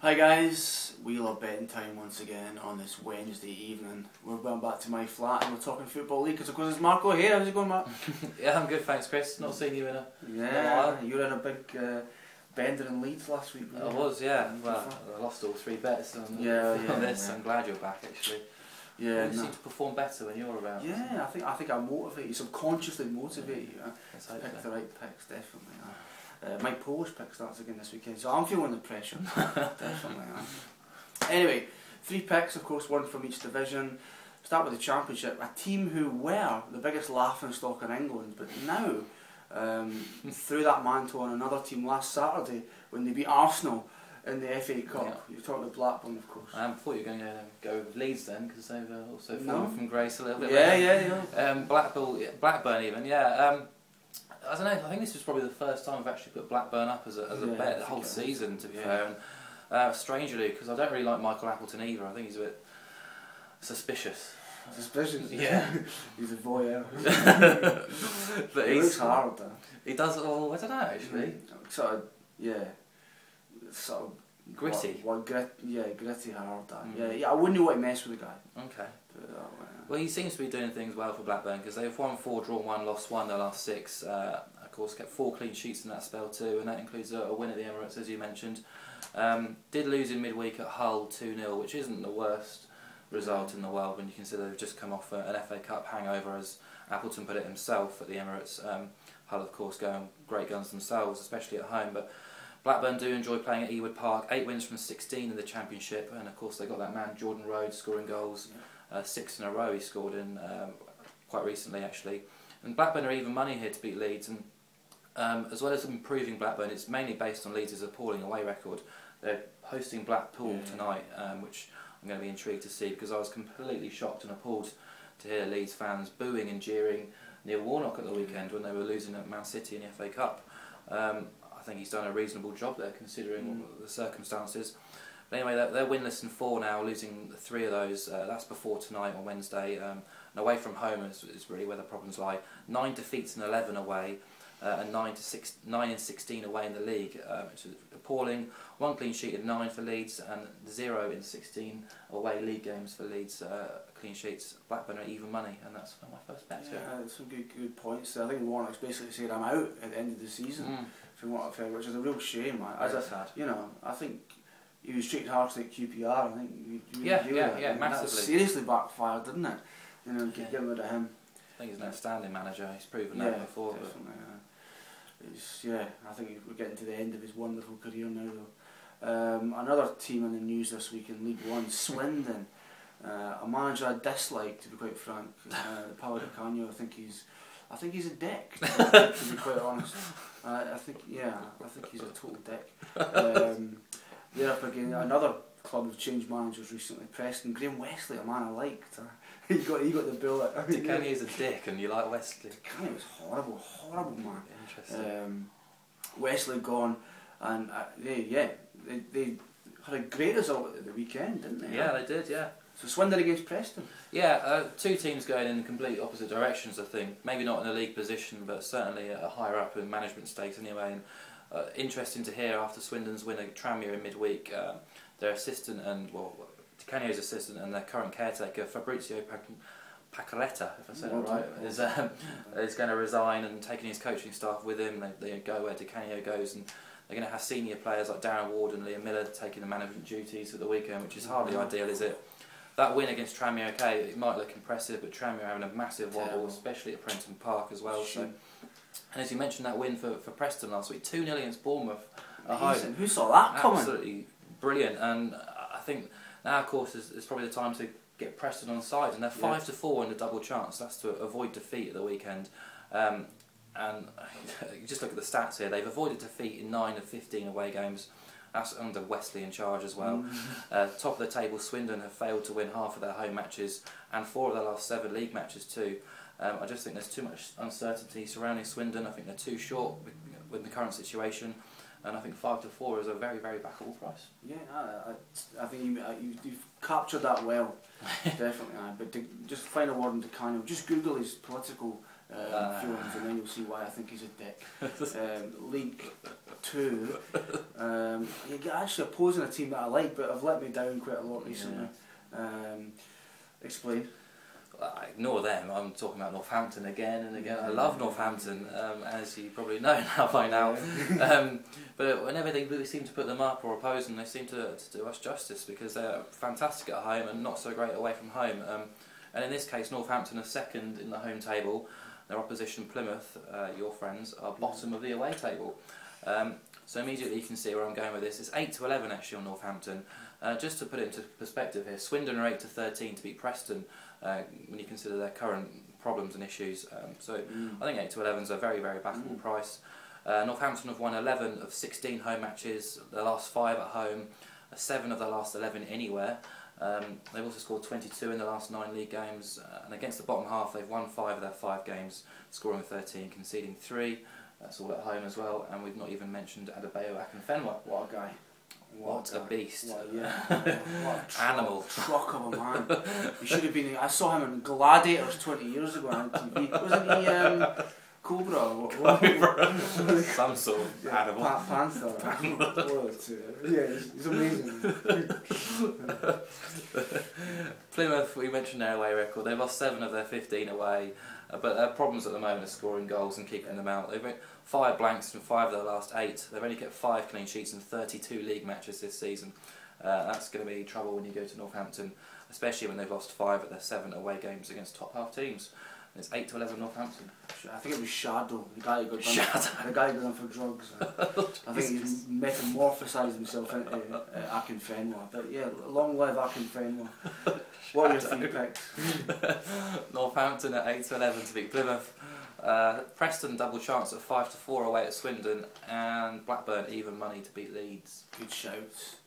Hi guys, we love betting time once again on this Wednesday evening. We're going back to my flat and we're talking Football League because of course it's Marco here. How's it going, Mark? Yeah, I'm good, thanks Chris. Not seen you in a while. You were in a big bender in Leeds last week. I was, yeah. Well, I lost all 3 bets on this. Yeah. I'm glad you're back actually. Yeah, you seem to perform better when you're around. Yeah, I think I motivate you, subconsciously motivate you. Pick the right picks, definitely. My Polish pick starts again this weekend, so I'm feeling the pressure. Definitely. Anyway, 3 picks, of course, 1 from each division. Start with the Championship. A team who were the biggest laughing stock in England, but now threw that mantle on another team last Saturday when they beat Arsenal in the FA Cup. Yeah. You're talking about Blackburn, of course. I thought you were going to go with Leeds then, because they've also fallen from grace a little bit. Yeah. Blackburn even, yeah. I don't know, I think this was probably the first time I've actually put Blackburn up as a bet the whole season, to be fair. And strangely, because I don't really like Michael Appleton either, I think he's a bit suspicious. Suspicious? Yeah. He's a voyeur. But he looks hard though. He does, I don't know actually. Sort of gritty. Gritty hard. I wouldn't want to mess with the guy. Okay. Well, he seems to be doing things well for Blackburn because they've won 4, drawn 1, lost 1 their last 6. Of course, kept 4 clean sheets in that spell too, and that includes a win at the Emirates, as you mentioned. Did lose in midweek at Hull 2-0, which isn't the worst result in the world when you consider they've just come off an FA Cup hangover, as Appleton put it himself at the Emirates. Hull, of course, going great guns themselves, especially at home, but Blackburn do enjoy playing at Ewood Park. 8 wins from 16 in the Championship, and of course they got that man Jordan Rhodes scoring goals. 6 in a row he scored in quite recently actually. And Blackburn are even money here to beat Leeds, and as well as improving Blackburn, it's mainly based on Leeds' appalling away record. They're hosting Blackpool tonight, which I'm going to be intrigued to see, because I was completely shocked and appalled to hear Leeds fans booing and jeering Neil Warnock at the weekend when they were losing at Man City in the FA Cup. I think he's done a reasonable job there considering the circumstances. But anyway, they're winless in 4 now, losing 3 of those. That's before tonight on Wednesday. And away from home is really where the problems lie. 9 defeats and 11 away, and 9 and 16 away in the league, which is appalling. 1 clean sheet in 9 for Leeds, and 0 in 16 away league games for Leeds. Clean sheets. Blackburn are even money, and that's my first bet. Yeah, some good points. I think Warnock's basically said I'm out at the end of the season, from what I've heard, which is a real shame. Sad. I think he was treated harshly at QPR. I think massively. That seriously backfired, didn't it? Getting rid of him. I think he's an outstanding manager. He's proven that before. Definitely. I think we're getting to the end of his wonderful career now, though. Another team in the news this week in League One, Swindon. A manager I dislike, to be quite frank. Paolo Di Canio. I think he's a dick, to be quite honest. I think he's a total dick. They're up again. Another club have changed managers recently. Preston. Graham Wesley, a man I liked. he got the bill. Di Canio's a dick, and you like Wesley. Di Canio was horrible man. Interesting. Wesley gone, and they had a great result at the weekend, didn't they? Yeah, they did. Yeah. So Swindon against Preston. Yeah, 2 teams going in complete opposite directions. I think maybe not in a league position, but certainly a higher up in management stakes anyway. And interesting to hear after Swindon's win at Tranmere in midweek, their assistant and Di Canio's assistant and their current caretaker Fabrizio Pacoletta, if I said it right, is going to resign and taking his coaching staff with him. They go where Di Canio goes, and they're going to have senior players like Darren Ward and Liam Miller taking the management duties at the weekend, which is hardly ideal, is it? That win against Tranmere, okay, it might look impressive, but Tranmere are having a massive wobble, especially at Prenton Park as well. So, and as you mentioned, that win for Preston last week, 2-0 against Bournemouth at home. Who saw that coming? Absolutely brilliant, and I think now, of course, is probably the time to get Preston on side, and they're 5-4 in the double chance. That's to avoid defeat at the weekend. And you just look at the stats here. They've avoided defeat in 9 of 15 away games. That's under Wesley in charge as well. Top of the table, Swindon have failed to win half of their home matches and 4 of their last 7 league matches too. I just think there's too much uncertainty surrounding Swindon. I think they're too short with the current situation, and I think 5-4 is a very, very backable price. Yeah, I think you've captured that well, definitely. But just final word on Di Canio, just Google his political feelings, and then you'll see why I think he's a dick. 2. You're actually opposing a team that I like, but have let me down quite a lot recently. Explain. I ignore them. I'm talking about Northampton again and again. I love Northampton, as you probably know now by now. But whenever we seem to put them up or oppose them, they seem to do us justice, because they're fantastic at home and not so great away from home. And in this case, Northampton are second in the home table. Their opposition, Plymouth, your friends, are bottom of the away table. So immediately you can see where I'm going with this. It's 8-11 actually on Northampton. Just to put it into perspective here, Swindon are 8-13 to beat Preston, when you consider their current problems and issues. I think 8-11 is a very, very backable price. Northampton have won 11 of 16 home matches, their last 5 at home, 7 of their last 11 anywhere. They've also scored 22 in the last 9 league games, and against the bottom half they've won 5 of their 5 games, scoring 13, conceding 3. That's all at home as well, and we've not even mentioned Adebayo Akinfenwa. What a guy. What a beast. What a Animal. Truck of a man. He should have been. I saw him in Gladiators 20 years ago on TV. Wasn't he Cobra? Cobra. Some sort of animal. Panther. He's amazing. Plymouth, we mentioned their away record. They've lost 7 of their 15 away, but their problems at the moment are scoring goals and keeping them out. They've got 5 blanks in 5 of their last 8. They've only kept 5 clean sheets in 32 league matches this season. That's going to be trouble when you go to Northampton, especially when they've lost 5 of their 7 away games against top half teams. And it's 8-11 Northampton. I think it was Shadow, the guy who got done for drugs. I think he's metamorphosised himself into Akinfenwa. But yeah, long live Akinfenwa. What are your 3 picks? Northampton at 8-11 to beat Plymouth. Preston double chance at 5-4 away at Swindon, and Blackburn even money to beat Leeds. Good shouts.